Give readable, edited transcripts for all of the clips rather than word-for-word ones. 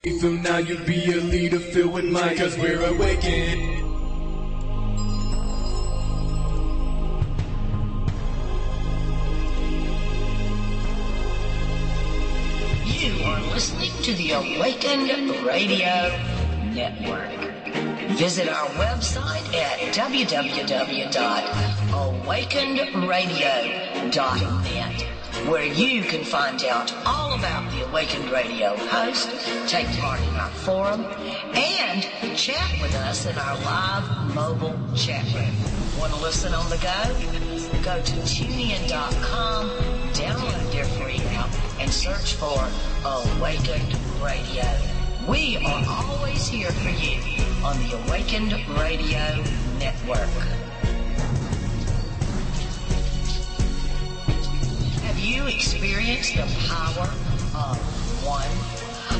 From now you'll be a leader filled with mind, cause we're awakened. You are listening to the Awakened Radio Network. Visit our website at www.awakenedradio.net, where you can find out all about the Awakened Radio host, take part in our forum, and chat with us in our live mobile chat room. Want to listen on the go? Go to TuneIn.com, download their free app, and search for Awakened Radio. We are always here for you on the Awakened Radio Network. Have you experienced the power of one?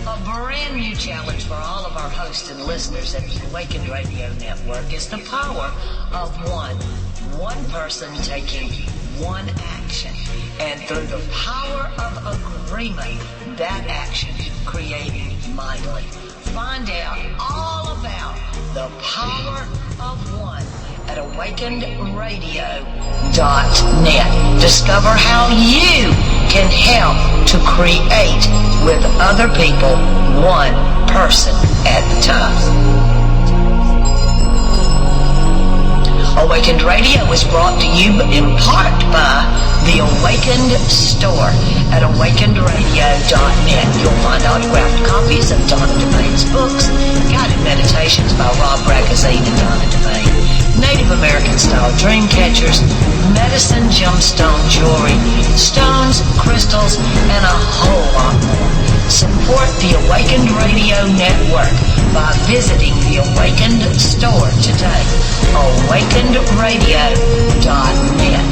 A brand new challenge for all of our hosts and listeners at the Awakened Radio Network is the power of one. One person taking one action. And through the power of agreement, that action creating mightily. Find out all about the power of one at awakenedradio.net. Discover how you can help to create with other people, one person at a time. Awakened Radio is brought to you in part by the Awakened Store at awakenedradio.net. You'll find autographed copies of Donna Devaine's books, guided meditations by Ragozzine and Donna Devane, Native American style dream catchers, medicine gemstone jewelry, stones, crystals, and a whole lot more. Support the Awakened Radio Network by visiting the Awakened Store today. awakenedradio.net.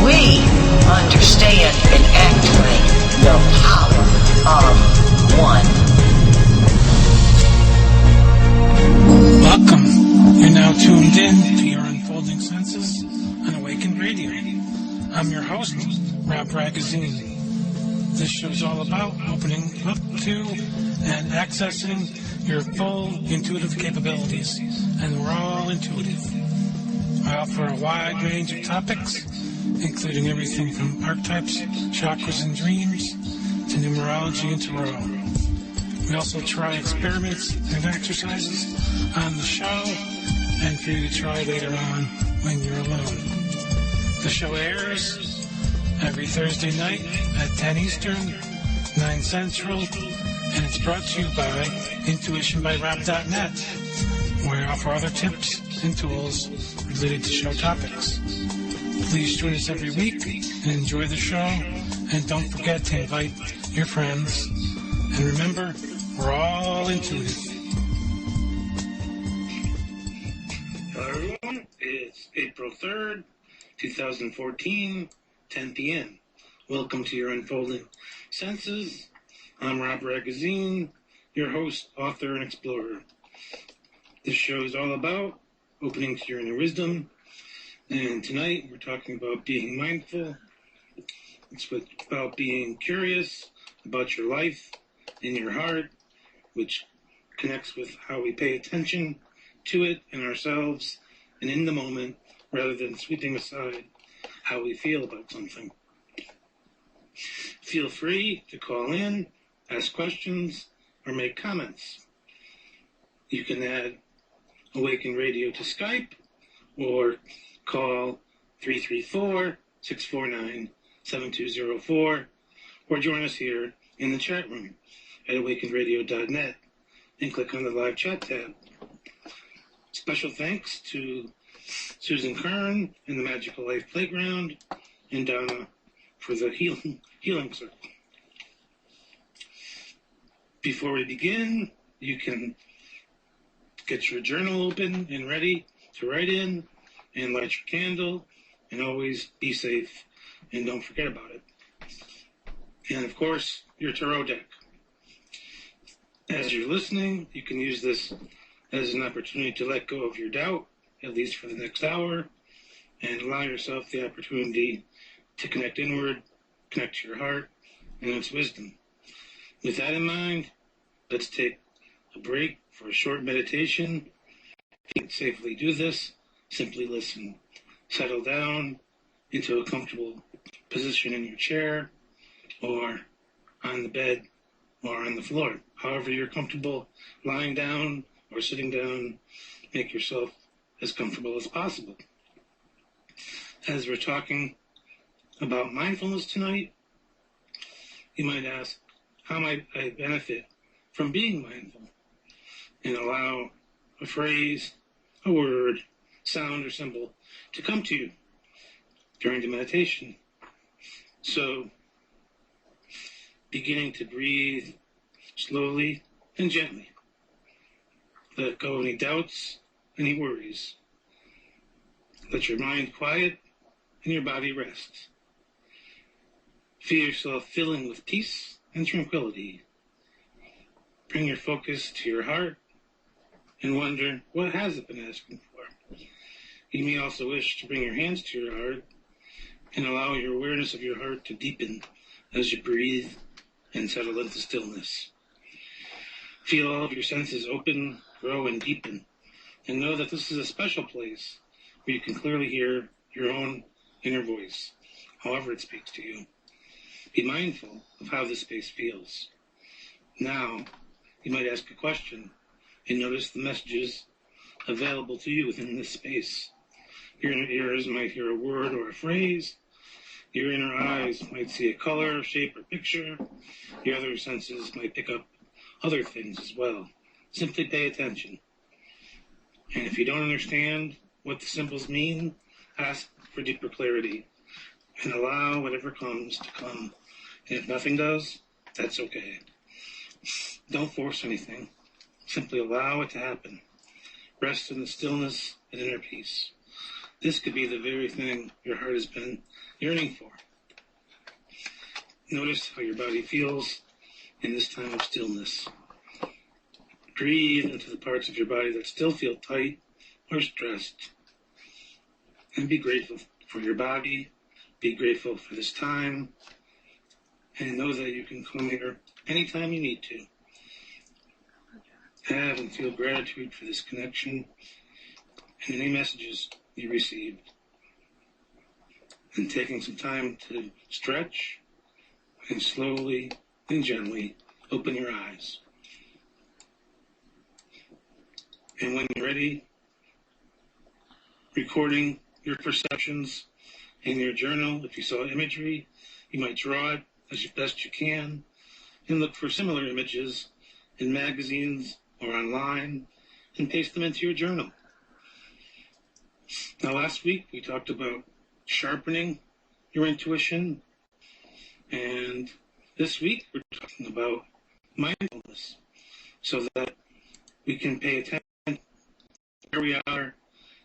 We understand and activate the power of one. Welcome. You're now tuned in to your unfolding senses on Awakened Radio. I'm your host, Rob Ragozzine. This show's all about opening up to and accessing your full intuitive capabilities, and we're all intuitive. I offer a wide range of topics, including everything from archetypes, chakras, and dreams, to numerology and tarot. We also try experiments and exercises on the show, and for you to try later on when you're alone. The show airs every Thursday night at 10 Eastern, 9 Central, and it's brought to you by intuitionbyrob.net, where I offer other tips and tools related to show topics. Please join us every week and enjoy the show, and don't forget to invite your friends. And remember, we're all intuitive. Hello everyone, it's April 3rd, 2014, 10 p.m. Welcome to your Unfolding Senses. I'm Rob Ragozzine, your host, author, and explorer. This show is all about opening to your inner wisdom, and tonight we're talking about being mindful. It's about being curious about your life and your heart, which connects with how we pay attention to it and ourselves and in the moment, rather than sweeping aside how we feel about something. Feel free to call in, ask questions, or make comments. You can add Awaken Radio to Skype or call 334-649-7204 or join us here in the chat room at awakenedradio.net and click on the live chat tab. Special thanks to Susan Kern in the Magical Life Playground and Donna for the healing circle. Before we begin, you can get your journal open and ready to write in and light your candle, and always be safe and don't forget about it. And of course, your tarot deck. As you're listening, you can use this as an opportunity to let go of your doubt, at least for the next hour, and allow yourself the opportunity to connect inward, connect to your heart and its wisdom. With that in mind, let's take a break for a short meditation. If you can safely do this, simply listen. Settle down into a comfortable position in your chair or on the bed or on the floor. However you're comfortable, lying down or sitting down, make yourself as comfortable as possible. As we're talking about mindfulness tonight, you might ask, how might I benefit from being mindful? And allow a phrase, a word, sound, or symbol to come to you during the meditation. So, beginning to breathe slowly and gently. Let go any doubts, any worries. Let your mind quiet and your body rest. Feel yourself filling with peace and tranquility. Bring your focus to your heart and wonder, what has it been asking for? You may also wish to bring your hands to your heart and allow your awareness of your heart to deepen as you breathe and settle into stillness. Feel all of your senses open, grow, and deepen, and know that this is a special place where you can clearly hear your own inner voice, however it speaks to you. Be mindful of how this space feels. Now, you might ask a question and notice the messages available to you within this space. Your inner ears might hear a word or a phrase. Your inner eyes might see a color, shape, or picture. Your other senses might pick up other things as well. Simply pay attention. And if you don't understand what the symbols mean, ask for deeper clarity and allow whatever comes to come. And if nothing does, that's okay. Don't force anything. Simply allow it to happen. Rest in the stillness and inner peace. This could be the very thing your heart has been yearning for. Notice how your body feels in this time of stillness. Breathe into the parts of your body that still feel tight or stressed. And be grateful for your body. Be grateful for this time. And know that you can come here anytime you need to. Have and feel gratitude for this connection and any messages you received. And taking some time to stretch and slowly and gently open your eyes. And when you're ready, recording your perceptions in your journal. If you saw imagery, you might draw it as best you can and look for similar images in magazines or online and paste them into your journal. Now, last week we talked about sharpening your intuition, and this week we're talking about mindfulness so that we can pay attention to where we are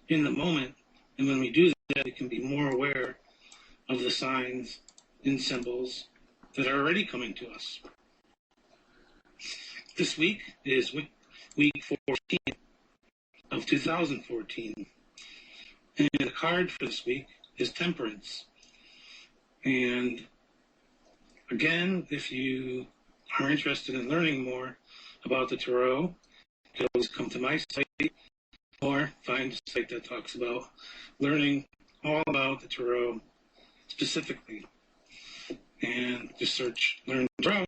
in the moment, and when we do that, we can be more aware of the signs and symbols that are already coming to us. This week is week 14 of 2014, and the card for this week is Temperance. And again, if you are interested in learning more about the Tarot, you can always come to my site or find a site that talks about learning all about the Tarot specifically. And just search Learn Tarot,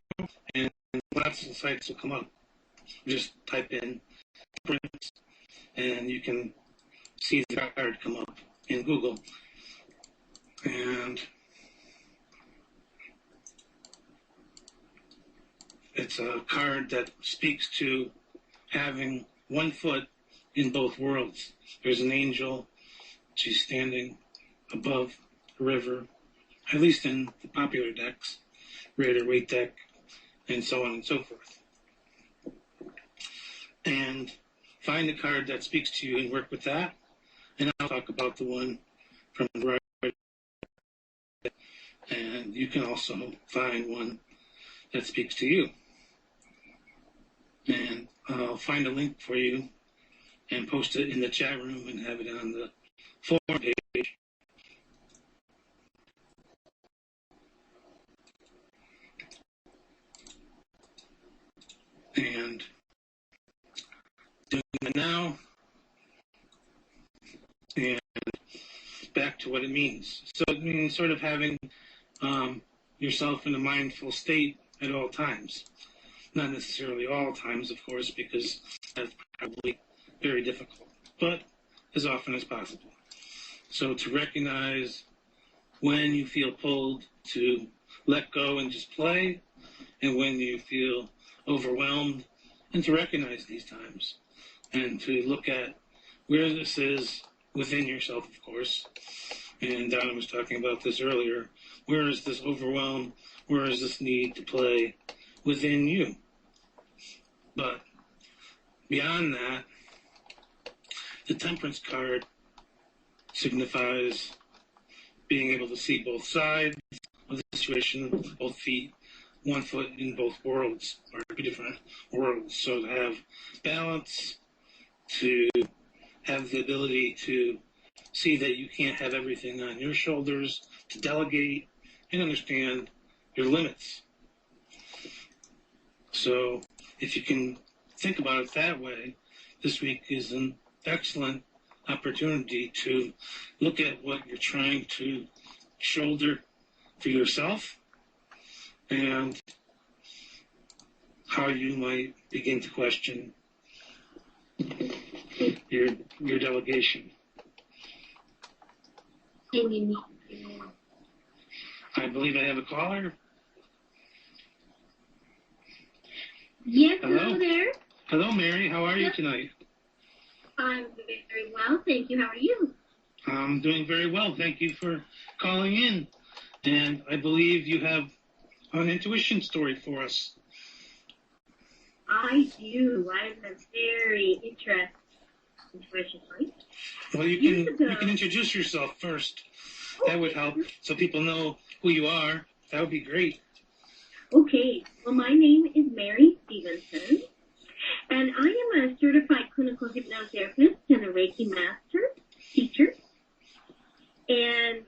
and lots of sites will come up. Just type in Temperance, and you can see the card come up in Google. And it's a card that speaks to having one foot in both worlds. There's an angel. She's standing above a river, at least in the popular decks, Rider-Waite deck, and so on and so forth. And find the card that speaks to you and work with that. And I'll talk about the one from the right. And you can also find one that speaks to you. And I'll find a link for you and post it in the chat room and have it on the forum page. and doing it now, and back to what it means. So it means sort of having yourself in a mindful state at all times. Not necessarily all times, of course, because that's probably very difficult, but as often as possible. So to recognize when you feel pulled to let go and just play, and when you feel overwhelmed, and to recognize these times, and to look at where this is within yourself, of course. And Donna was talking about this earlier. Where is this overwhelm? Where is this need to play within you? But beyond that, the temperance card signifies being able to see both sides of the situation, both feet, one foot in both worlds, or two different worlds. So to have balance, to have the ability to see that you can't have everything on your shoulders, to delegate and understand your limits. So if you can think about it that way, this week is an excellent opportunity to look at what you're trying to shoulder for yourself and how you might begin to question your delegation. I believe I have a caller. Yes, hello there. Hello, Mary. How are you tonight? I'm very well, thank you. How are you? I'm doing very well. Thank you for calling in. And I believe you have an intuition story for us. I do. I have a very interesting intuition story. Well, you can introduce yourself first. That would help, so people know who you are. That would be great. Okay. Well, my name is Mary Stevenson, and I am a certified clinical hypnotherapist and a Reiki master teacher. And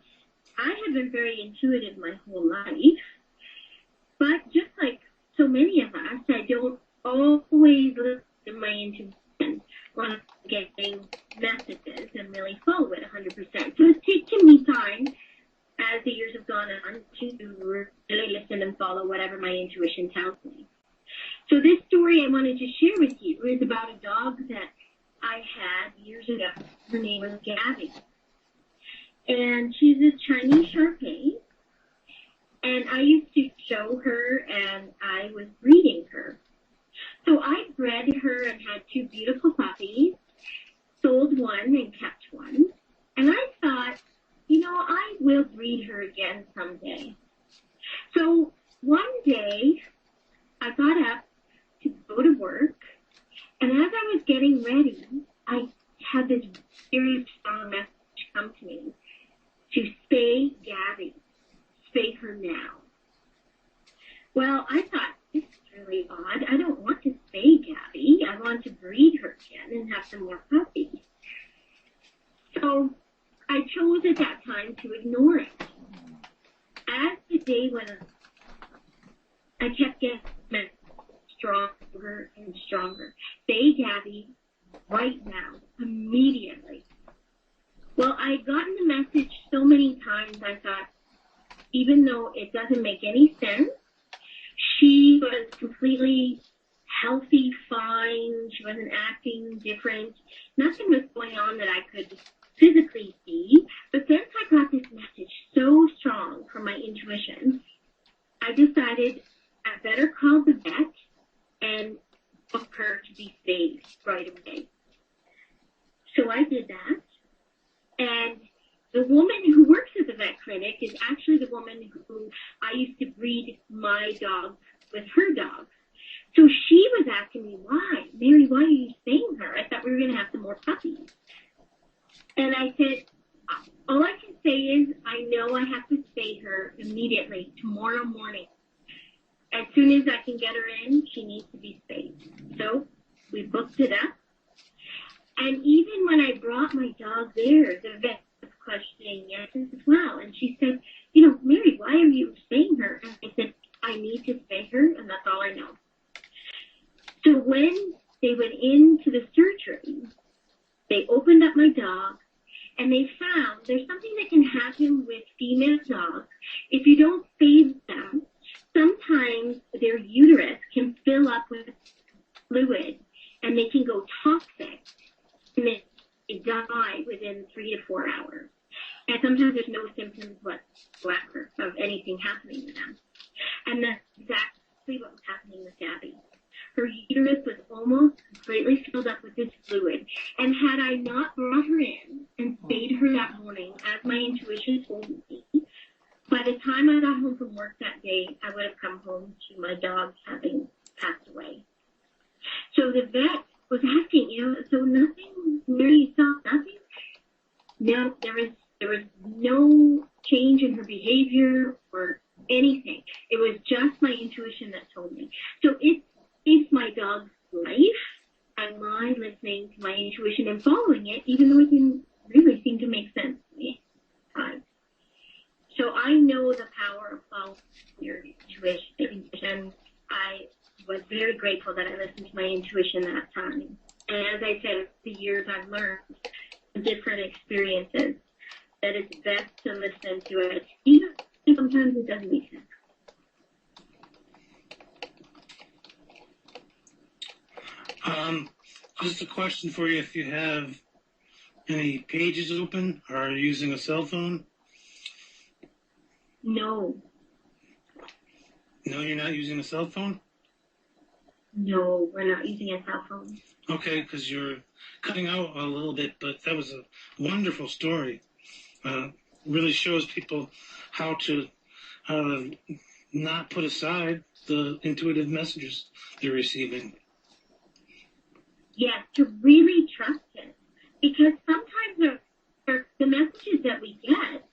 I have been very intuitive my whole life. But just like so many of us, I don't always listen to my intuition when I'm getting messages and really follow it 100%. So it's taken me time as the years have gone on to really listen and follow whatever my intuition tells me. So this story I wanted to share with you is about a dog that I had years ago. Her name was Gabby. And she's this Chinese Shar-Pei. And I used to show her, and I was breeding her. So I bred her and had two beautiful puppies, sold one and kept one. And I thought, I will breed her again someday. So one day, I got up to go to work, and as I was getting ready, I had this very strong message come to me to spay Gabby, spay her now. Well, I thought, this is really odd. I don't want to spay Gabby. I want to breed her again and have some more puppies. So I chose at that time to ignore it. As the day went on, I kept getting stronger and stronger. Spay Gabby right now, immediately. Well, I had gotten the message so many times, I thought, even though it doesn't make any sense, she was completely healthy, fine. She wasn't acting different. Nothing was going on that I could physically see. But then I got this message so strong from my intuition, I decided I better call the vet and book her to be spayed right away. So I did that. And the woman who works at the vet clinic is actually the woman who I used to breed my dog with her dog. So she was asking me, why? Mary, why are you spaying her? I thought we were going to have some more puppies. And I said, all I can say is I know I have to spay her immediately, tomorrow morning. As soon as I can get her in, she needs to be spayed. So we booked it up. And even when I brought my dog there, the vet was questioning it as well. And she said, Mary, why are you spaying her? And I said, I need to spay her, and that's all I know. So when they went into the surgery, they opened up my dog, and they found there's something that can happen with female dogs. If you don't bathe them, sometimes their uterus can fill up with fluid, and they can go toxic, and they die within 3 to 4 hours. And sometimes there's no symptoms whatsoever of anything happening to them. And that's exactly what was happening with Gabby. Her uterus was almost completely filled up with this fluid. And had I not brought her in and spayed her that morning, as my intuition told me, by the time I got home from work that day, I would have come home to my dog having passed away. So the vet was asking, so nothing, Mary saw nothing? No, there was no change in her behavior or anything. It was just my intuition that told me. So it saved my dog's life by my listening to my intuition and following it, even though it didn't really seem to make sense to me. So I know the power of following your intuition. I was very grateful that I listened to my intuition that time. And as I said, over the years I've learned from different experiences that it's best to listen to it, even if sometimes it doesn't make sense. Just a question for you: if you have any pages open or are you using a cell phone? No. No, you're not using a cell phone? No, we're not using a cell phone. Okay, because you're cutting out a little bit, but that was a wonderful story. Really shows people how to not put aside the intuitive messages they're receiving. Yes, to really trust it. Because sometimes the messages that we get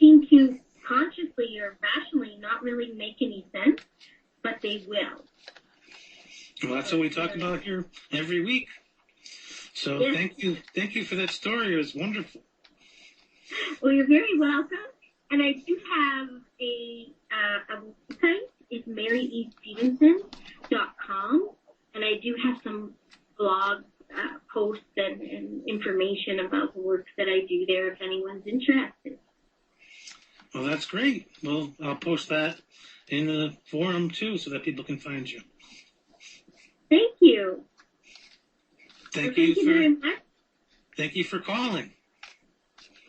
seem to consciously or rationally not really make any sense, but they will. Well, that's what we talk about here every week. So yes. Thank you for that story. It was wonderful. Well, you're very welcome. And I do have a website. It's maryestevenson.com. And I do have some blog posts and information about the work that I do there if anyone's interested. Well, that's great. Well, I'll post that in the forum, too, so that people can find you. Thank you. Thank you very much. Thank you for calling.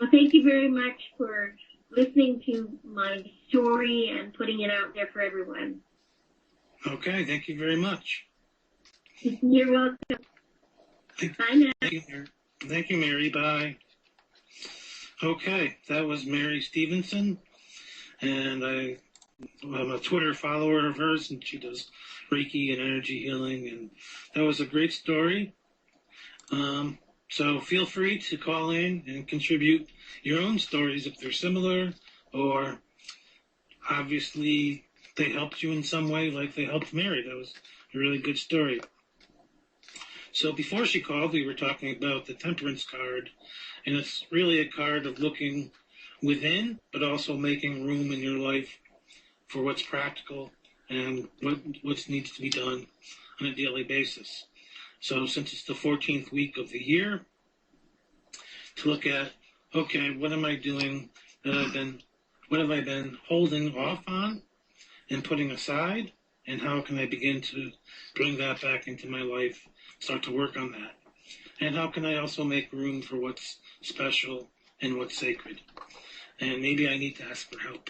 Well, thank you very much for listening to my story and putting it out there for everyone. Okay, thank you very much. You're welcome. Bye now. Thank you, Mary. Bye. Okay, that was Mary Stevenson, and I'm a Twitter follower of hers, and she does Reiki and energy healing, and that was a great story. So feel free to call in and contribute your own stories if they're similar, or obviously they helped you in some way like they helped Mary. That was a really good story. So before she called, we were talking about the Temperance card, and it's really a card of looking within, but also making room in your life for what's practical and what needs to be done on a daily basis. So since it's the 14th week of the year, to look at, okay, what am I doing what have I been holding off on and putting aside, and how can I begin to bring that back into my life, start to work on that? And how can I also make room for what's special and what's sacred? And maybe I need to ask for help.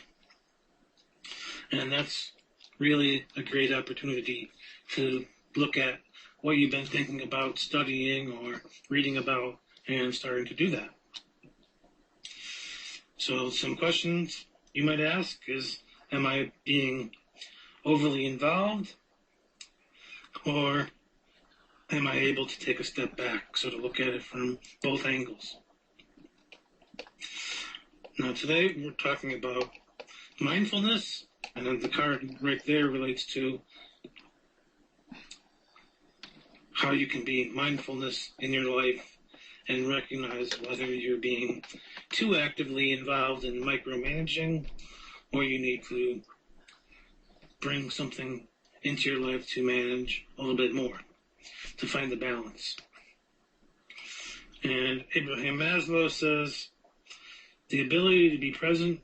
And that's really a great opportunity to look at what you've been thinking about studying or reading about and starting to do that. So some questions you might ask is, am I being overly involved, or am I able to take a step back, so to look at it from both angles? Now today we're talking about mindfulness, and then the card right there relates to how you can be mindfulness in your life and recognize whether you're being too actively involved in micromanaging, or you need to bring something into your life to manage a little bit more. to find the balance. And Abraham Maslow says, the ability to be present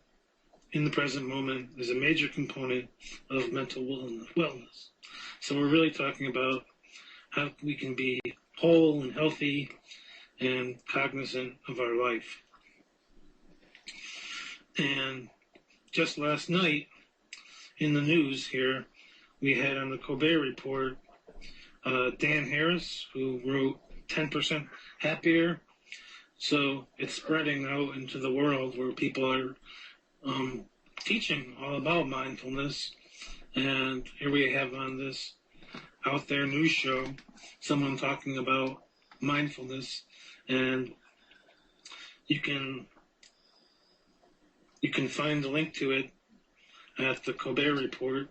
in the present moment is a major component of mental wellness. So we're really talking about how we can be whole and healthy and cognizant of our life. And just last night in the news here, we had on the Colbert Report, Dan Harris, who wrote 10% Happier. So it's spreading out into the world where people are teaching all about mindfulness. And here we have on this out there news show someone talking about mindfulness, and you can find the link to it at the Colbert Report,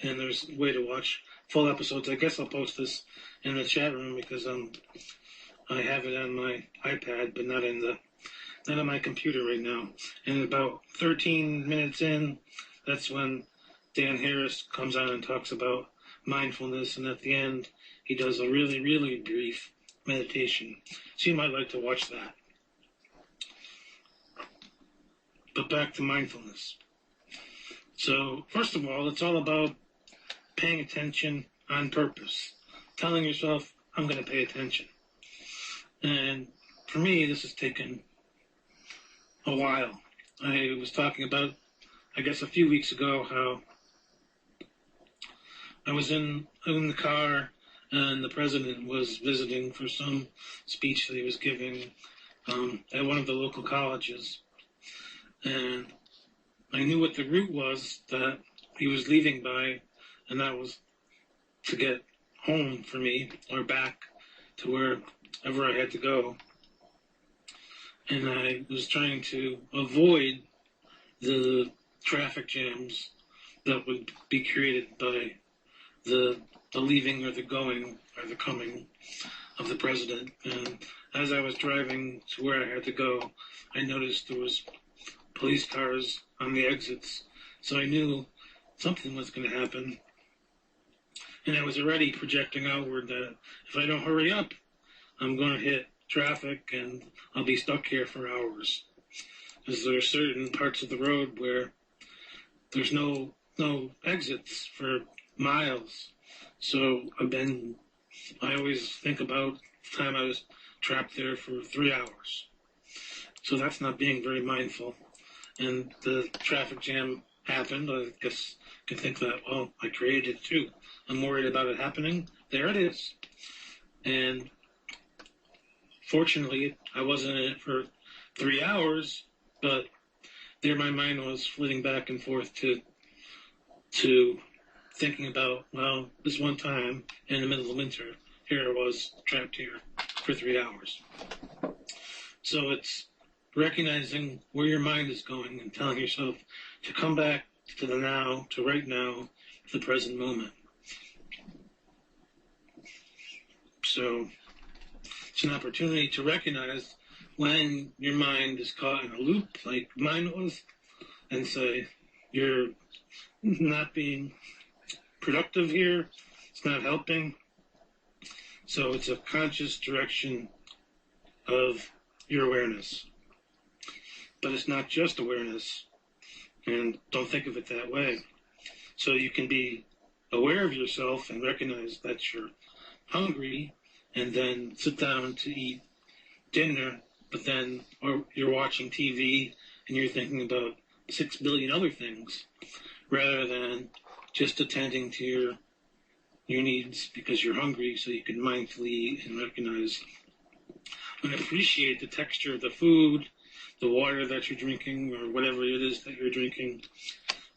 and there's a way to watch full episodes. I guess I'll post this in the chat room because I have it on my iPad, but not on my computer right now. And about 13 minutes in, that's when Dan Harris comes on and talks about mindfulness, and at the end, he does a really, really brief meditation. So you might like to watch that. But back to mindfulness. So, first of all, it's all about paying attention on purpose. Telling yourself, I'm going to pay attention. And for me, this has taken a while. I was talking about, I guess a few weeks ago, how I was in the car and the president was visiting for some speech that he was giving at one of the local colleges. And I knew what the route was that he was leaving by, and that was to get home for me or back to wherever I had to go. And I was trying to avoid the traffic jams that would be created by the leaving or the going or the coming of the president. And as I was driving to where I had to go, I noticed there was police cars on the exits. So I knew something was going to happen. And I was already projecting outward that if I don't hurry up, I'm going to hit traffic and I'll be stuck here for hours. Because there are certain parts of the road where there's no exits for miles. So I always think about the time I was trapped there for 3 hours. So that's not being very mindful. And the traffic jam happened. I guess you can think that, well, I created it too. I'm worried about it happening. There it is. And fortunately, I wasn't in it for 3 hours, but there my mind was flitting back and forth to thinking about, well, this one time in the middle of winter, here I was trapped here for 3 hours. So it's recognizing where your mind is going and telling yourself to come back to the now, to right now, to the present moment. So it's an opportunity to recognize when your mind is caught in a loop, like mine was, and say, you're not being productive here, it's not helping. So it's a conscious direction of your awareness. But it's not just awareness, and don't think of it that way. So you can be aware of yourself and recognize that you're hungry, and then sit down to eat dinner, but then, or you're watching TV and you're thinking about 6 billion other things, rather than just attending to your needs because you're hungry, so you can mindfully eat and recognize and appreciate the texture of the food, the water that you're drinking, or whatever it is that you're drinking.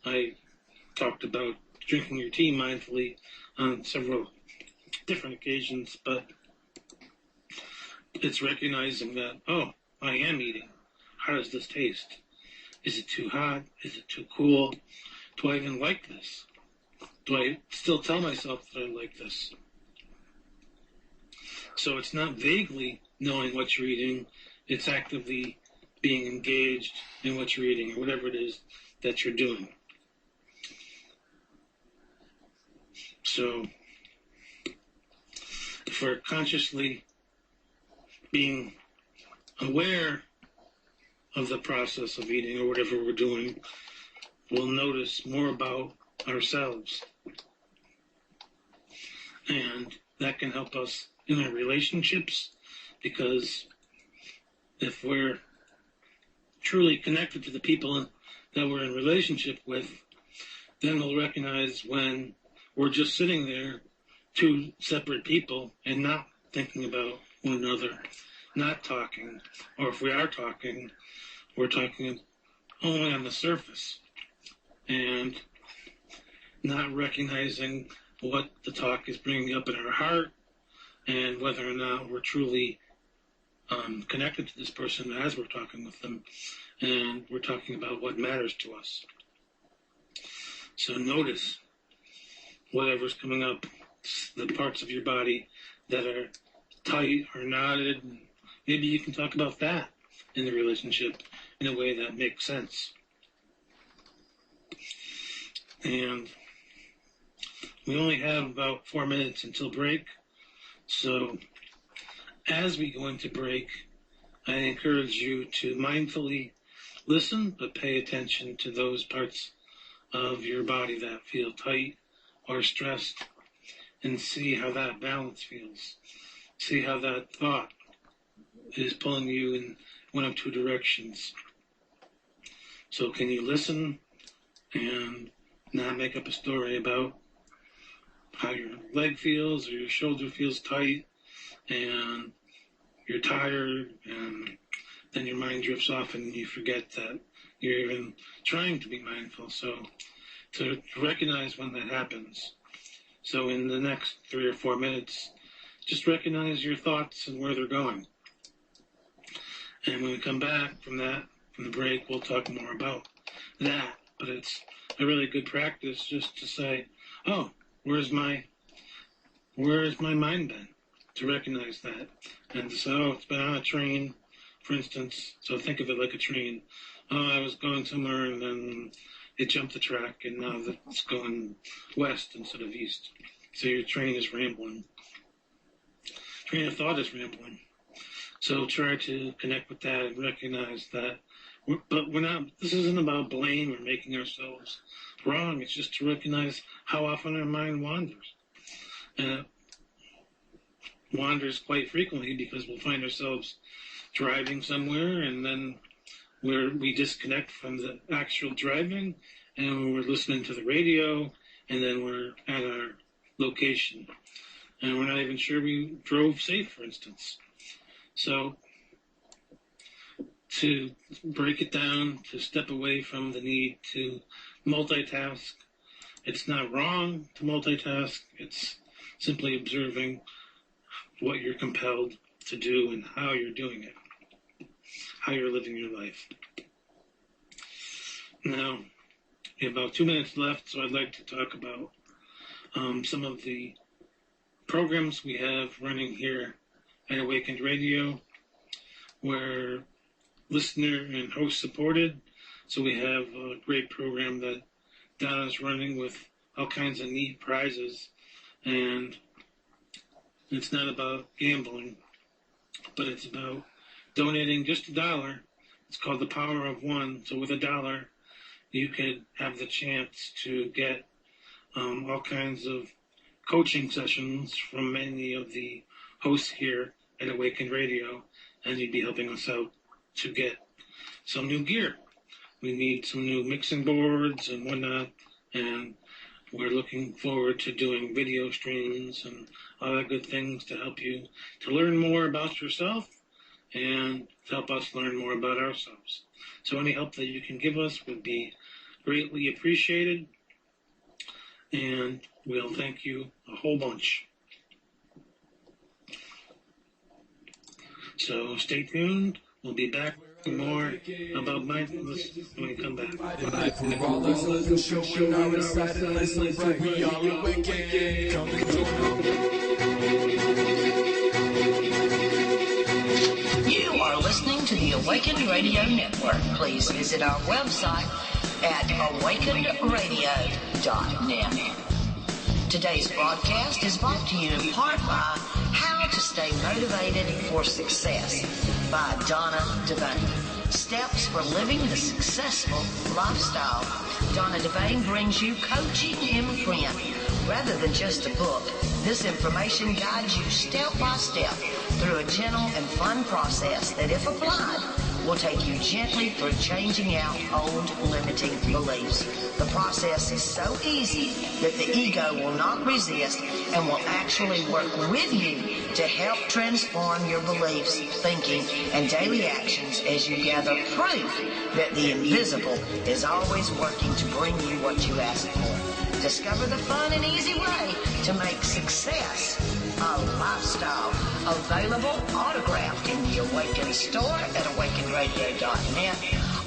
I talked about drinking your tea mindfully on several different occasions, but it's recognizing that, oh, I am eating. How does this taste? Is it too hot? Is it too cool? Do I even like this? Do I still tell myself that I like this? So it's not vaguely knowing what you're eating, it's actively being engaged in what you're eating, or whatever it is that you're doing. So if we're consciously being aware of the process of eating or whatever we're doing, we'll notice more about ourselves. And that can help us in our relationships, because if we're truly connected to the people that we're in relationship with, then we'll recognize when we're just sitting there, two separate people, and not thinking about one another, not talking, or if we are talking, we're talking only on the surface, and not recognizing what the talk is bringing up in our heart, and whether or not we're truly connected to this person as we're talking with them, and we're talking about what matters to us. So notice whatever's coming up, the parts of your body that are tight or knotted. Maybe you can talk about that in the relationship in a way that makes sense. And we only have about 4 minutes until break. So as we go into break, I encourage you to mindfully listen, but pay attention to those parts of your body that feel tight or stressed, and see how that balance feels. See how that thought is pulling you in one of two directions. So can you listen and not make up a story about how your leg feels or your shoulder feels tight and you're tired, and then your mind drifts off and you forget that you're even trying to be mindful. So to recognize when that happens. So in the next 3 or 4 minutes, just recognize your thoughts and where they're going. And when we come back from the break, we'll talk more about that. But it's a really good practice just to say, oh, where's my mind been? To recognize that. And to say, oh, it's been on a train, for instance. So think of it like a train. Oh, I was going somewhere and then it jumped the track and now it's going west instead of east. So your train is rambling. Train of thought is rambling. So try to connect with that and recognize that. This isn't about blame or making ourselves wrong. It's just to recognize how often our mind wanders. And it wanders quite frequently because we'll find ourselves driving somewhere and then we disconnect from the actual driving and we're listening to the radio and then we're at our location and we're not even sure we drove safe, for instance. So to break it down, to step away from the need to multitask, it's not wrong to multitask. It's simply observing what you're compelled to do and how you're doing it, how you're living your life. Now, we have about 2 minutes left, so I'd like to talk about some of the programs we have running here at Awakened Radio. We're listener and host supported, so we have a great program that Donna's running with all kinds of neat prizes, and it's not about gambling, but it's about donating just $1. It's called The Power of One. So with $1, you could have the chance to get all kinds of coaching sessions from many of the hosts here at Awakened Radio, and you'd be helping us out to get some new gear. We need some new mixing boards and whatnot, and we're looking forward to doing video streams and other good things to help you to learn more about yourself and to help us learn more about ourselves. So any help that you can give us would be greatly appreciated, and we'll thank you a whole bunch. So stay tuned. We'll be back with more about mindfulness when we come back. You are listening to the Awakened Radio Network. Please visit our website at awakenedradio.net. Today's broadcast is brought to you in part by How Stay Motivated for Success by Donna Devane. Steps for living the successful lifestyle. Donna Devane brings you coaching in print rather than just a book. This information guides you step by step through a gentle and fun process that, if applied, will take you gently through changing out old limiting beliefs. The process is so easy that the ego will not resist and will actually work with you to help transform your beliefs, thinking, and daily actions as you gather proof that the invisible is always working to bring you what you ask for. Discover the fun and easy way to make success a lifestyle. Available autographed in the Awakened store at awakenradio.net.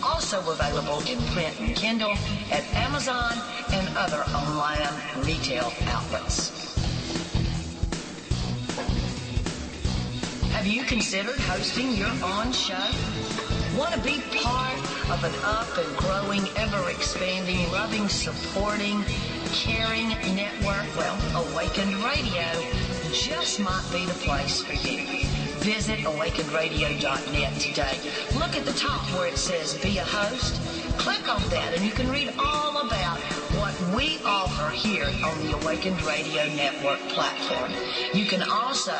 Also available in print and Kindle at Amazon and other online retail outlets. Have you considered hosting your own show? Want to be part of an up and growing, ever-expanding, loving, supporting, caring network? Well, Awakened Radio just might be the place for you. Visit awakenradio.net today. Look at the top where it says Be a Host. Click on that and you can read all about what we offer here on the Awakened Radio Network platform. You can also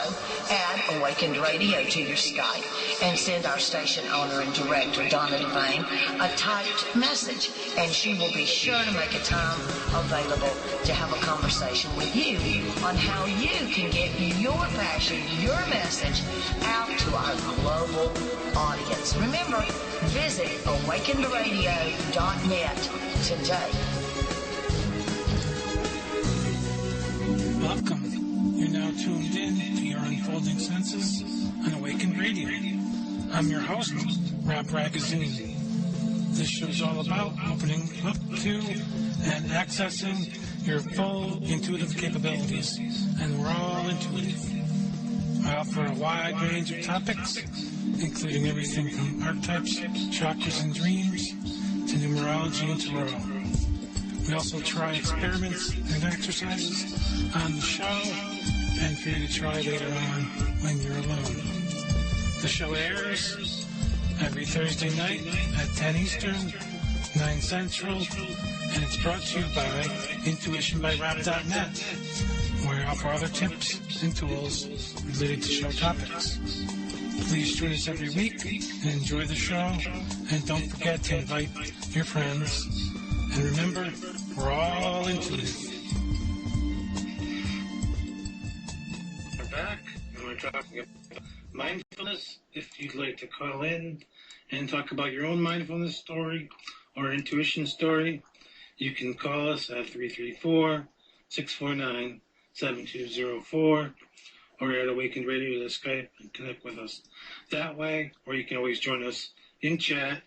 add Awakened Radio to your Skype and send our station owner and director, Donna Devane, a typed message, and she will be sure to make a time available to have a conversation with you on how you can get your passion, your message out to our global audience. Remember, visit awakenedradio.net today. Welcome. You're now tuned in to your unfolding senses on Awakened Radio. I'm your host, Ragozzine. This show is all about opening up to and accessing your full intuitive capabilities, and we're all intuitive. I offer a wide range of topics, including everything from archetypes, chakras, and dreams, to numerology and tarot. We also try experiments and exercises on the show, and for you to try later on when you're alone. The show airs every Thursday night at 10 Eastern, 9 Central, and it's brought to you by intuitionbyrap.net, where I offer other tips and tools related to show topics. Please join us every week and enjoy the show, and don't forget to invite your friends. And remember, we're all intuitive. We're back, and we're talking about mindfulness. If you'd like to call in and talk about your own mindfulness story or intuition story, you can call us at 334-649-7204 or at Awakened Radio to Skype and connect with us that way. Or you can always join us in chat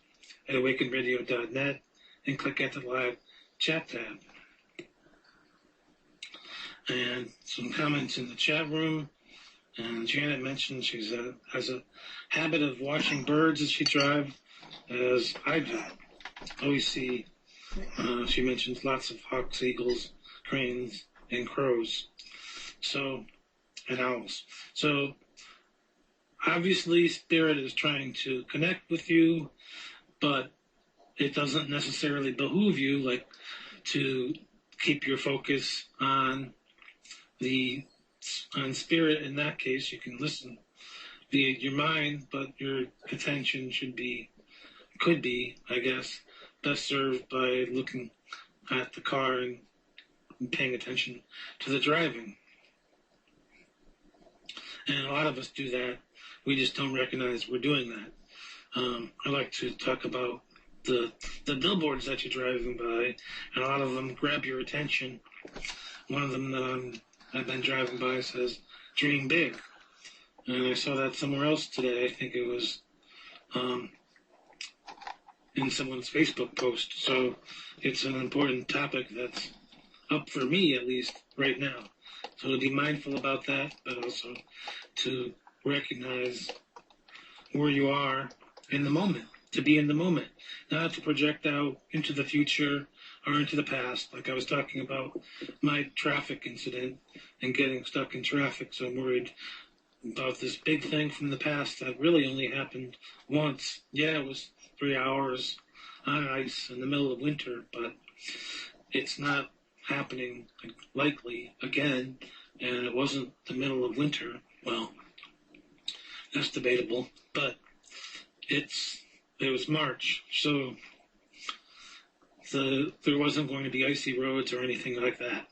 at awakenradio.net and click at the live chat tab. And some comments in the chat room. And Janet mentioned she has a habit of watching birds as she drives, as I do. Always see, she mentions lots of hawks, eagles, cranes, and crows. So, and owls. So, obviously, Spirit is trying to connect with you, but it doesn't necessarily behoove you, like, to keep your focus on Spirit. In that case, you can listen via your mind, but your attention could be, I guess, best served by looking at the car and paying attention to the driving. And a lot of us do that. We just don't recognize we're doing that. I like to talk about the billboards that you're driving by, and a lot of them grab your attention. One of them that I've been driving by says, "Dream big." And I saw that somewhere else today. I think it was in someone's Facebook post. So it's an important topic that's up for me, at least, right now. So to be mindful about that, but also to recognize where you are in the moment, to be in the moment, not to project out into the future or into the past. Like I was talking about my traffic incident and getting stuck in traffic, so I'm worried about this big thing from the past that really only happened once. Yeah, it was 3 hours on ice in the middle of winter, but it's not happening likely again, and it wasn't the middle of winter. Well, that's debatable, but it was March, so there wasn't going to be icy roads or anything like that.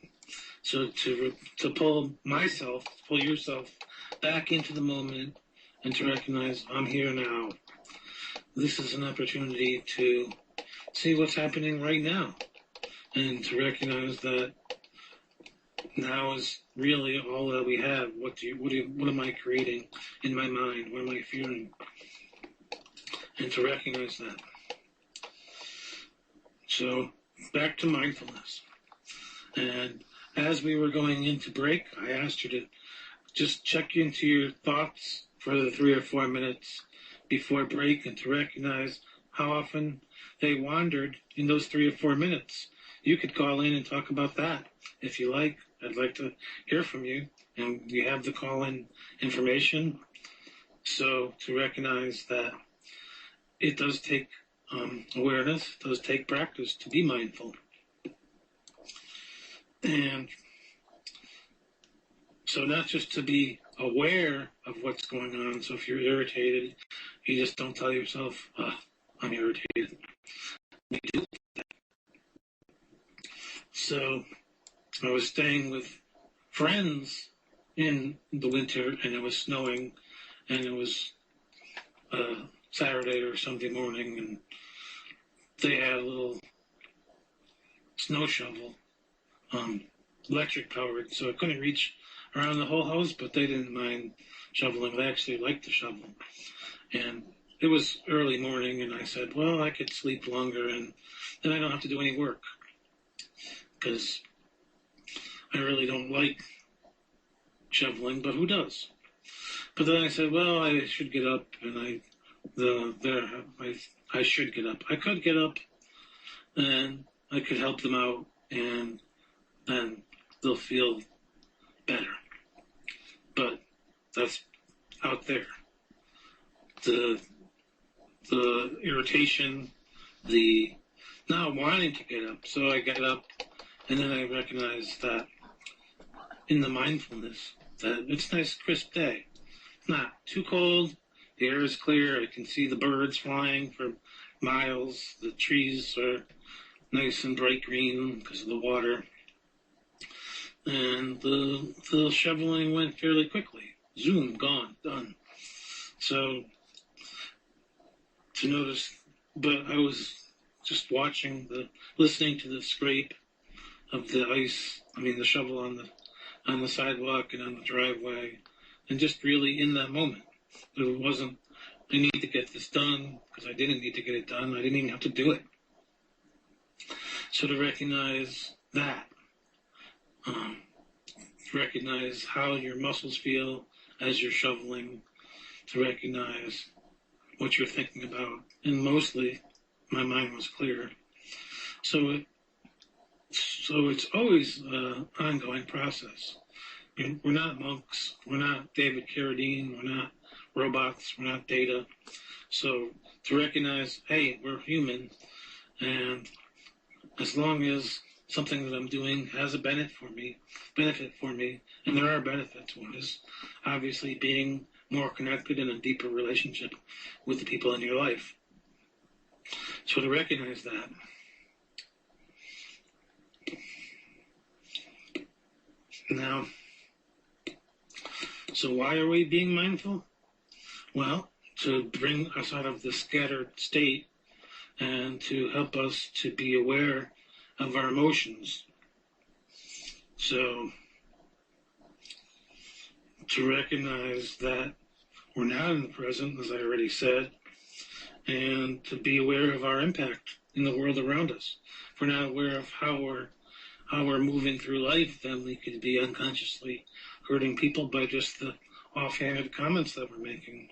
So to pull yourself back into the moment and to recognize I'm here now. This is an opportunity to see what's happening right now and to recognize that now is really all that we have. What am I creating in my mind? What am I feeling? And to recognize that. So back to mindfulness. And as we were going into break, I asked you to just check into your thoughts for the 3 or 4 minutes before break and to recognize how often they wandered in those 3 or 4 minutes. You could call in and talk about that if you like. I'd like to hear from you, and you have the call-in information. So to recognize that it does take awareness, it does take practice to be mindful. And so not just to be aware of what's going on. So if you're irritated, you just don't tell yourself, I'm irritated. You do. So I was staying with friends in the winter, and it was snowing, and it was Saturday or Sunday morning, and they had a little snow shovel, electric powered, so it couldn't reach around the whole house, but they didn't mind shoveling. They actually liked the shovel. And it was early morning, and I said, well, I could sleep longer, and then I don't have to do any work, because I really don't like shoveling, but who does? But then I said, well, I should get up, and I should get up. I could get up, and I could help them out, and then they'll feel better. But that's out there. The irritation, the not wanting to get up. So I get up, and then I recognize that in the mindfulness that it's a nice crisp day. It's not too cold. The air is clear. I can see the birds flying for miles. The trees are nice and bright green because of the water. And the shoveling went fairly quickly. Zoom, gone, done. So to notice, but I was just listening to the scrape of the ice. The shovel on the sidewalk and on the driveway, and just really in that moment. It wasn't, I need to get this done, because I didn't need to get it done. I didn't even have to do it. So to recognize that, recognize how your muscles feel as you're shoveling, to recognize what you're thinking about. And mostly, my mind was clear. So it's always an ongoing process. We're not monks. We're not David Carradine. We're not robots. We're not data. So to recognize, hey, we're human, and as long as something that I'm doing has a benefit for me, and there are benefits. One is obviously being more connected in a deeper relationship with the people in your life. So to recognize that. Now, so why are we being mindful? Well, to bring us out of the scattered state and to help us to be aware of our emotions. So, to recognize that we're not in the present, as I already said, and to be aware of our impact in the world around us. If we're not aware of how we're moving through life, then we could be unconsciously hurting people by just the offhanded comments that we're making.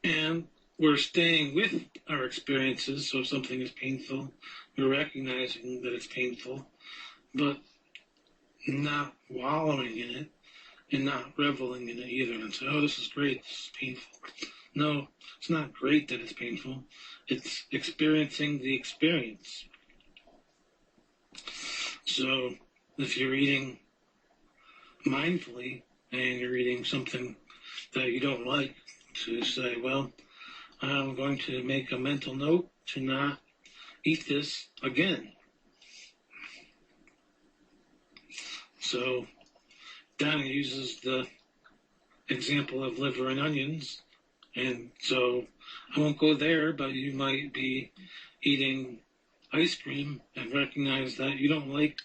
And we're staying with our experiences, so if something is painful, we're recognizing that it's painful, but not wallowing in it and not reveling in it either and say, oh, this is great, this is painful. No, it's not great that it's painful. It's experiencing the experience. So if you're eating mindfully and you're eating something that you don't like, to say, well, I'm going to make a mental note to not eat this again. So Donna uses the example of liver and onions, and so I won't go there, but you might be eating ice cream and recognize that you don't like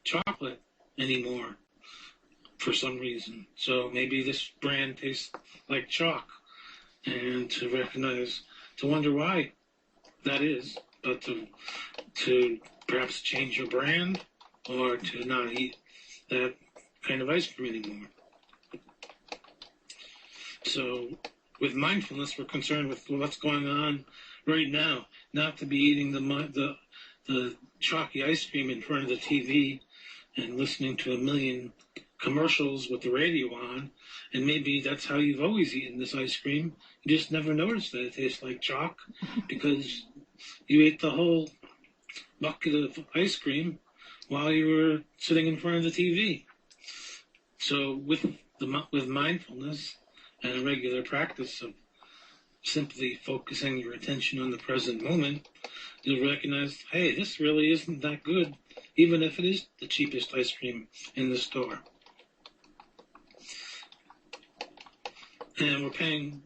chocolate anymore for some reason. So maybe this brand tastes like chalk, and to recognize, to wonder why that is, but to perhaps change your brand or to not eat that kind of ice cream anymore. So with mindfulness, we're concerned with what's going on right now, not to be eating the chalky ice cream in front of the TV and listening to a million commercials with the radio on, and maybe that's how you've always eaten this ice cream. You just never noticed that it tastes like chalk because you ate the whole bucket of ice cream while you were sitting in front of the TV. So with mindfulness and a regular practice of simply focusing your attention on the present moment, you'll recognize, hey, this really isn't that good, even if it is the cheapest ice cream in the store. And we're paying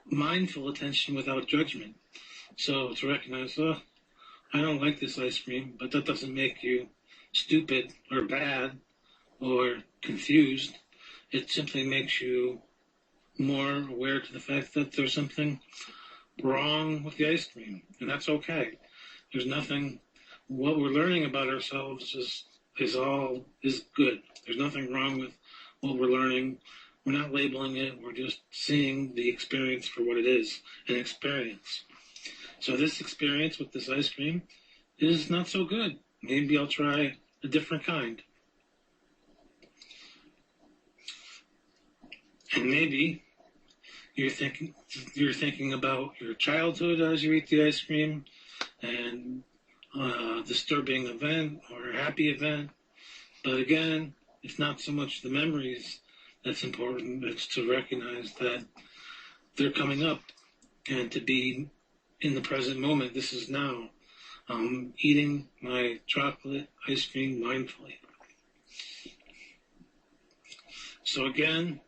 mindful attention without judgment. So to recognize, oh, I don't like this ice cream, but that doesn't make you stupid or bad or confused. It simply makes you more aware to the fact that there's something wrong with the ice cream, and that's okay. There's nothing. What we're learning about ourselves is good. There's nothing wrong with what we're learning. We're not labeling it. We're just seeing the experience for what it is, an experience. So this experience with this ice cream is not so good. Maybe I'll try a different kind. And maybe you're thinking about your childhood as you eat the ice cream, and a disturbing event or a happy event. But again, it's not so much the memories that's important. It's to recognize that they're coming up and to be in the present moment. This is now. I'm eating my chocolate ice cream mindfully. So again,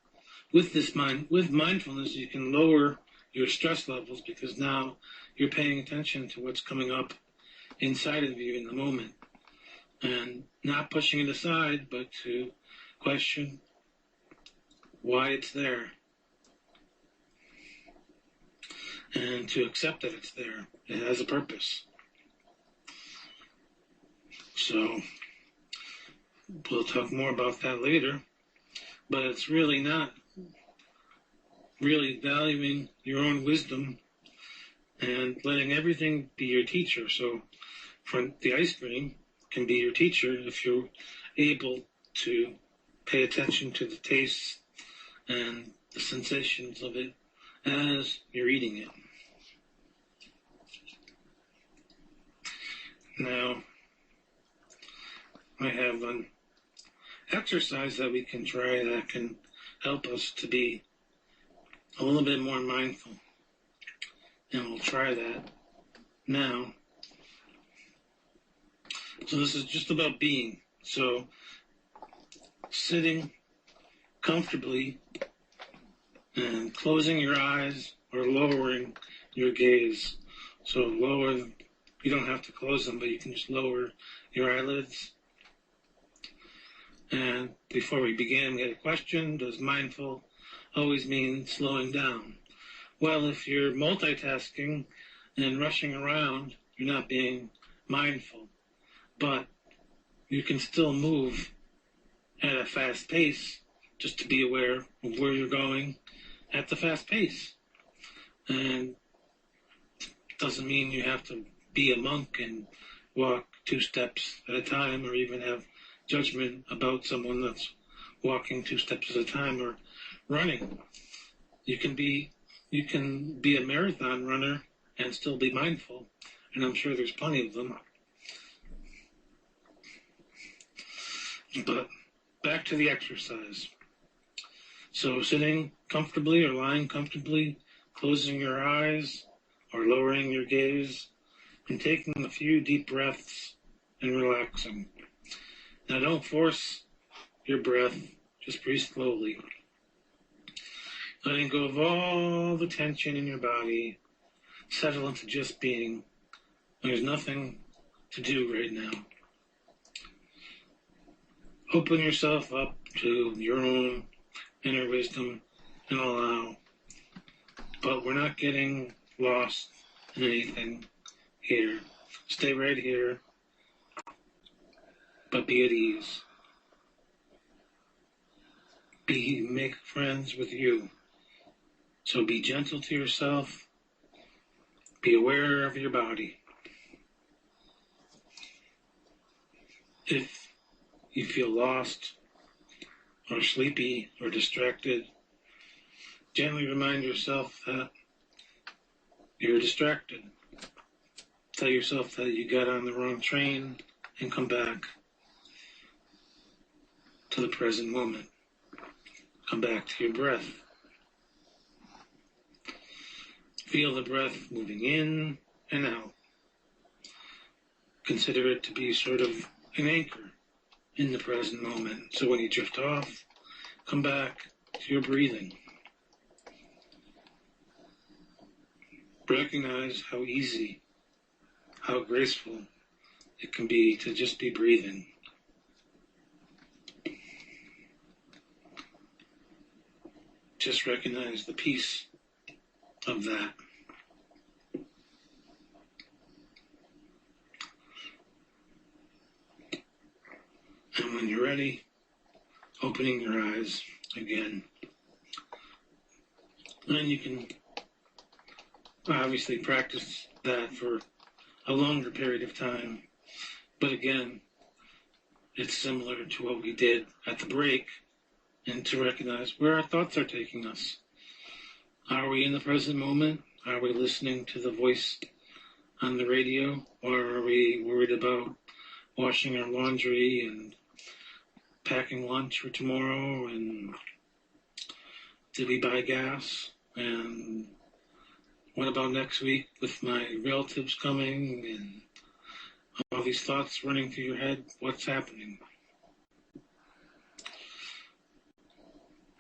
with mindfulness, you can lower your stress levels because now you're paying attention to what's coming up inside of you in the moment and not pushing it aside, but to question why it's there and to accept that it's there. It has a purpose. So we'll talk more about that later, but it's really not really valuing your own wisdom and letting everything be your teacher. So for the ice cream can be your teacher if you're able to pay attention to the taste and the sensations of it as you're eating it. Now, I have an exercise that we can try that can help us to be a little bit more mindful. And we'll try that now. So this is just about being. So sitting comfortably and closing your eyes or lowering your gaze. So lower, you don't have to close them, but you can just lower your eyelids. And before we begin, we had a question. Does mindful always mean slowing down? Well, if you're multitasking and rushing around, you're not being mindful. But you can still move at a fast pace just to be aware of where you're going at the fast pace. And it doesn't mean you have to be a monk and walk 2 steps at a time or even have judgment about someone that's walking 2 steps at a time or running. You can be a marathon runner and still be mindful, and I'm sure there's plenty of them. But back to the exercise. So sitting comfortably or lying comfortably, closing your eyes or lowering your gaze, and taking a few deep breaths and relaxing. Now don't force your breath, just breathe slowly. Letting go of all the tension in your body, settle into just being. There's nothing to do right now. Open yourself up to your own inner wisdom and allow. But we're not getting lost in anything here. Stay right here, but be at ease. Make friends with you. So be gentle to yourself. Be aware of your body. If you feel lost or sleepy or distracted, gently remind yourself that you're distracted. Tell yourself that you got on the wrong train and come back to the present moment. Come back to your breath. Feel the breath moving in and out. Consider it to be sort of an anchor in the present moment. So when you drift off, come back to your breathing. Recognize how easy, how graceful it can be to just be breathing. Just recognize the peace of that. And when you're ready, opening your eyes again. And you can obviously practice that for a longer period of time. But again, it's similar to what we did at the break, and to recognize where our thoughts are taking us. Are we in the present moment? Are we listening to the voice on the radio? Or are we worried about washing our laundry and packing lunch for tomorrow? And did we buy gas? And what about next week with my relatives coming? And all these thoughts running through your head. What's happening?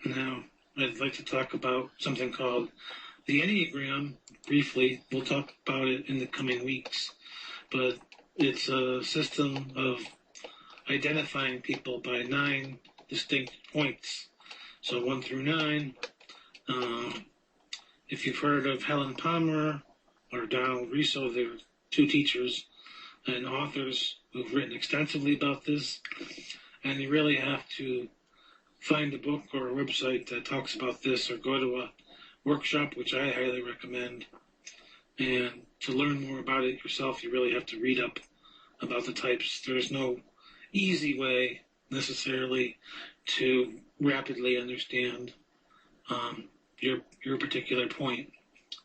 Now, I'd like to talk about something called the Enneagram. Briefly, we'll talk about it in the coming weeks. But it's a system of identifying people by 9 distinct points. So 1 through 9. If you've heard of Helen Palmer or Donald Riso, they're 2 teachers and authors who've written extensively about this. And you really have to find a book or a website that talks about this, or go to a workshop, which I highly recommend. And to learn more about it yourself, you really have to read up about the types. There's no easy way necessarily to rapidly understand your particular point.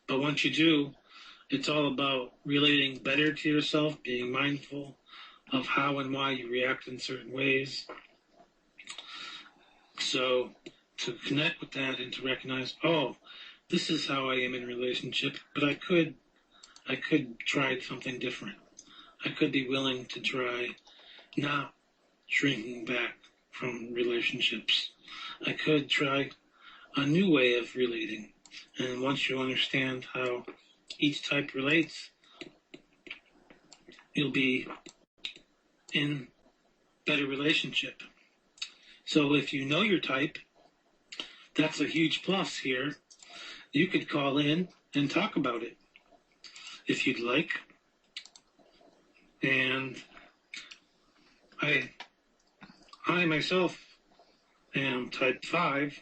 But once you do, it's all about relating better to yourself, being mindful of how and why you react in certain ways. So to connect with that and to recognize, oh, this is how I am in a relationship, but I could try something different. I could be willing to try not shrinking back from relationships. I could try a new way of relating. And once you understand how each type relates, you'll be in better relationship. So if you know your type, that's a huge plus here. You could call in and talk about it if you'd like. And I myself am type 5,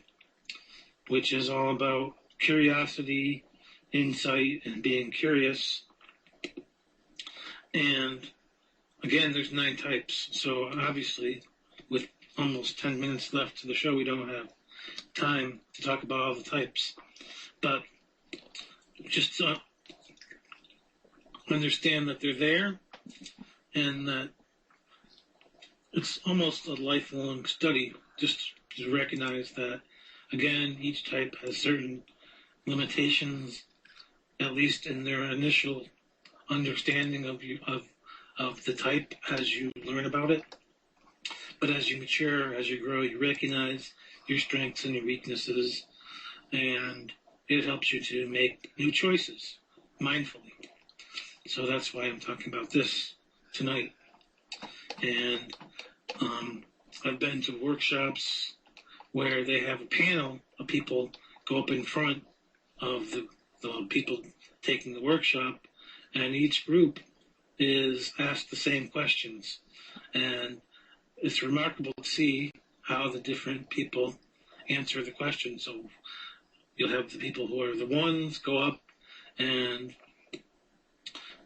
which is all about curiosity, insight, and being curious. And again, there's 9 types. So obviously, almost 10 minutes left to the show. We don't have time to talk about all the types. But just understand that they're there and that it's almost a lifelong study. Just to recognize that, again, each type has certain limitations, at least in their initial understanding of the type as you learn about it. But as you mature, as you grow, you recognize your strengths and your weaknesses, and it helps you to make new choices mindfully. So that's why I'm talking about this tonight. And I've been to workshops where they have a panel of people go up in front of the people taking the workshop, and each group is asked the same questions. And it's remarkable to see how the different people answer the questions. So you'll have the people who are the ones go up, and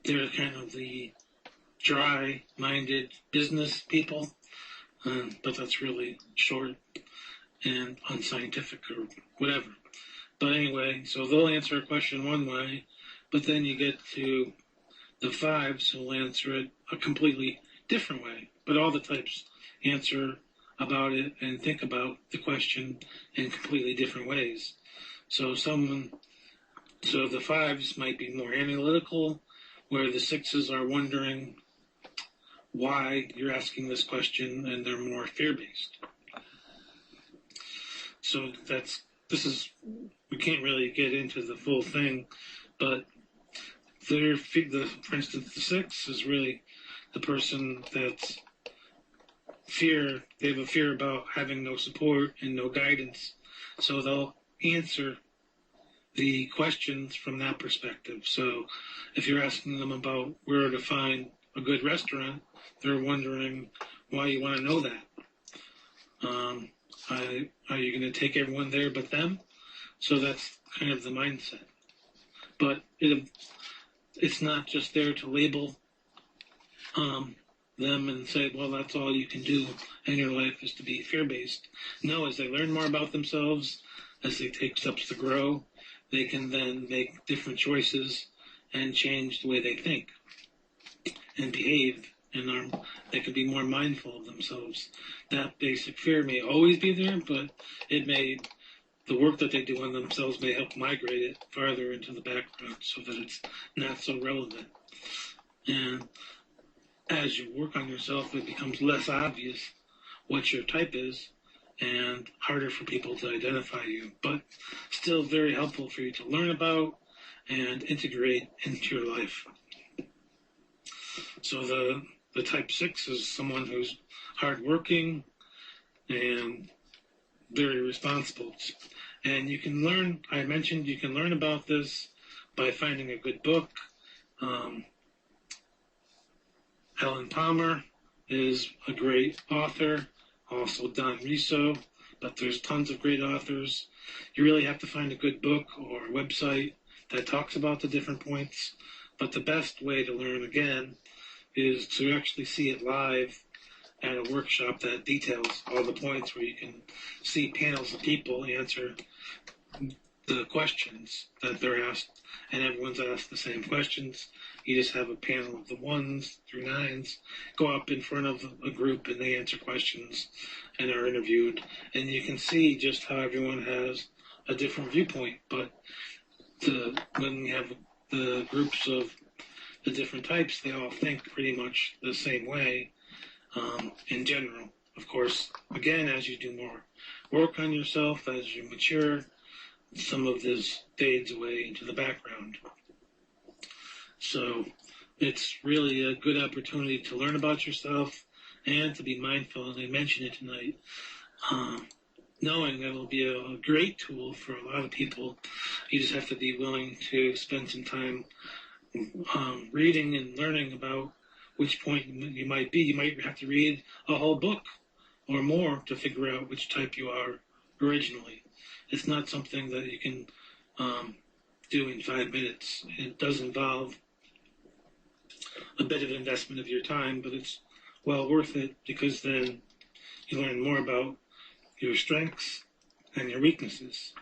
they're kind of the dry-minded business people, but that's really short and unscientific or whatever. But anyway, so they'll answer a question one way, but then you get to the fives who'll answer it a completely different way. But all the types answer about it and think about the question in completely different ways. So the fives might be more analytical, where the sixes are wondering why you're asking this question, and they're more fear-based. So we can't really get into the full thing, but for instance, the six is really the person that's they have a fear about having no support and no guidance. So they'll answer the questions from that perspective. So if you're asking them about where to find a good restaurant, they're wondering why you want to know that. Are you going to take everyone there but them? So that's kind of the mindset. But it's not just there to label them and say, well, that's all you can do in your life is to be fear-based. No, as they learn more about themselves, as they take steps to grow, they can then make different choices and change the way they think and behave, and they can be more mindful of themselves. That basic fear may always be there, but the work that they do on themselves may help migrate it farther into the background so that it's not so relevant. And as you work on yourself, it becomes less obvious what your type is and harder for people to identify you, but still very helpful for you to learn about and integrate into your life. So the type 6 is someone who's hardworking and very responsible. And you can learn, I mentioned you can learn about this by finding a good book. Helen Palmer is a great author, also Don Riso, but there's tons of great authors. You really have to find a good book or a website that talks about the different points. But the best way to learn, again, is to actually see it live at a workshop that details all the points, where you can see panels of people answer the questions that they're asked, and everyone's asked the same questions. You just have a panel of the 1s through 9s go up in front of a group, and they answer questions and are interviewed. And you can see just how everyone has a different viewpoint. But when you have the groups of the different types, they all think pretty much the same way in general. Of course, again, as you do more work on yourself, as you mature, some of this fades away into the background. So it's really a good opportunity to learn about yourself and to be mindful, and I mentioned it tonight, knowing that it'll be a great tool for a lot of people. You just have to be willing to spend some time reading and learning about which point you might be. You might have to read a whole book or more to figure out which type you are originally. It's not something that you can do in 5 minutes. It does involve a bit of investment of your time, but it's well worth it, because then You learn more about your strengths and your weaknesses.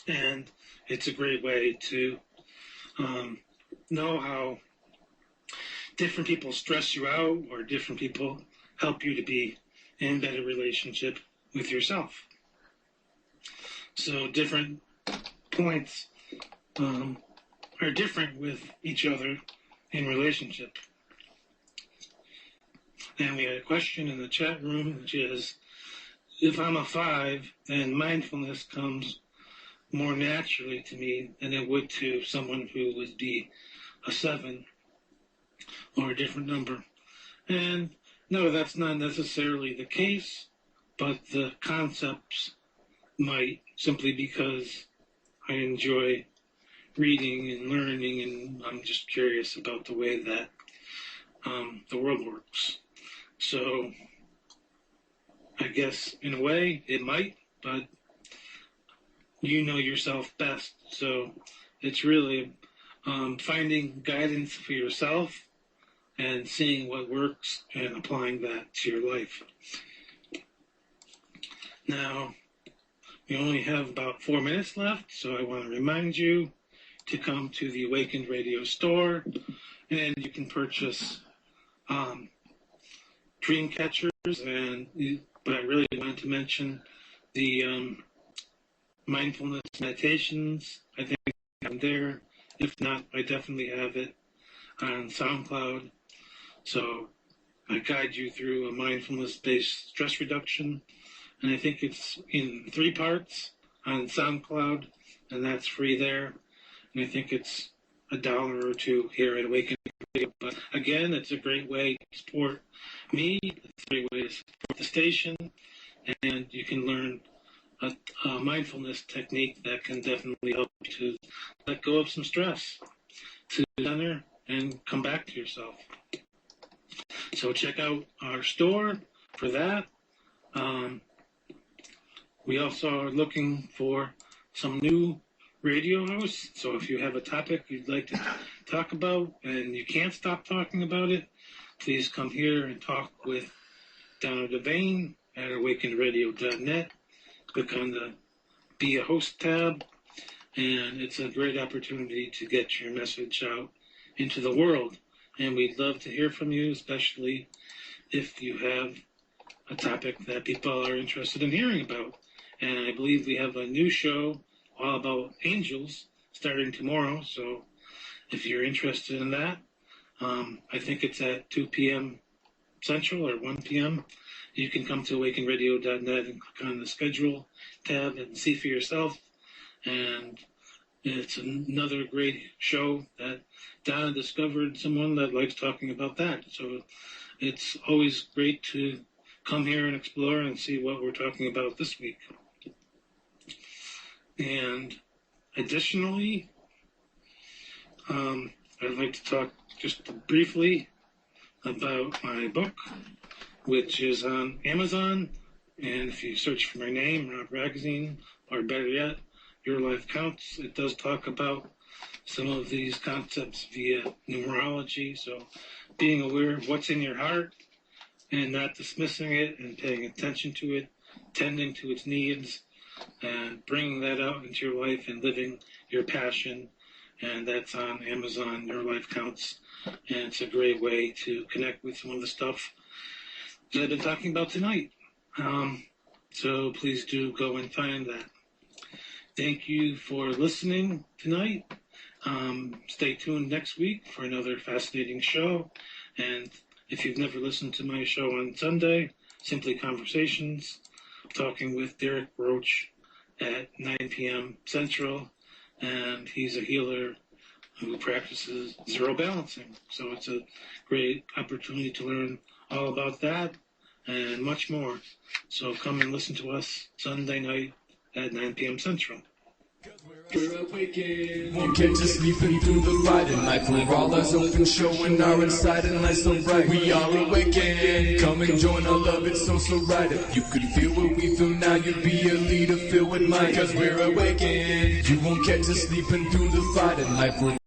And it's a great way to know how different people stress you out or different people help you to be in a better relationship with yourself. So different points are different with each other in relationship. And we had a question in the chat room, which is, if I'm a 5, then mindfulness comes more naturally to me than it would to someone who would be a 7 or a different number. And no, that's not necessarily the case, but the concepts might, simply because I enjoy reading and learning, and I'm just curious about the way that the world works. So I guess in a way it might, but you know yourself best. So it's really finding guidance for yourself and seeing what works and applying that to your life. Now, we only have about 4 minutes left, so I want to remind you to come to the Awakened Radio store, and you can purchase dream catchers, but I really wanted to mention the mindfulness meditations. I think I'm there. If not, I definitely have it on SoundCloud. So I guide you through a mindfulness-based stress reduction, and I think it's in 3 parts on SoundCloud, and that's free there. And I think it's $1 or $2 here at Awaken Radio. But again, it's a great way to support me. It's a great way to support the station, and you can learn a mindfulness technique that can definitely help you to let go of some stress, to center and come back to yourself. So check out our store for that. We also are looking for some new radio hosts. So if you have a topic you'd like to talk about and you can't stop talking about it, please come here and talk with Donna Devane at awakenedradio.net. Click on the Be a Host tab, and it's a great opportunity to get your message out into the world. And we'd love to hear from you, especially if you have a topic that people are interested in hearing about. And I believe we have a new show all about angels starting tomorrow. So if you're interested in that, I think it's at 2 p.m. Central or 1 p.m. You can come to awakenradio.net and click on the schedule tab and see for yourself. And it's another great show that Donna discovered someone that likes talking about that. So it's always great to come here and explore and see what we're talking about this week. And additionally, I'd like to talk just briefly about my book, which is on Amazon. And if you search for my name, Rob Ragozzine, or better yet, Your Life Counts, it does talk about some of these concepts via numerology. So being aware of what's in your heart and not dismissing it and paying attention to it, tending to its needs, and bringing that out into your life and living your passion. And that's on Amazon, Your Life Counts. And it's a great way to connect with some of the stuff that I've been talking about tonight. So please do go and find that. Thank you for listening tonight. Stay tuned next week for another fascinating show. And if you've never listened to my show on Sunday, Simply Conversations, talking with Derek Roach at 9 p.m. Central. And he's a healer who practices zero balancing. So it's a great opportunity to learn all about that and much more. So come and listen to us Sunday night at 9 p.m. Central. We're awakened, won't catch us sleeping through the fight at night. For all us open, showing our inside and light so bright. We are awakened, come and join our love, it's so right. If you could feel what we feel now, you'd be a leader filled with might. Cause we're awakened, you won't catch us sleeping through the fight at night. For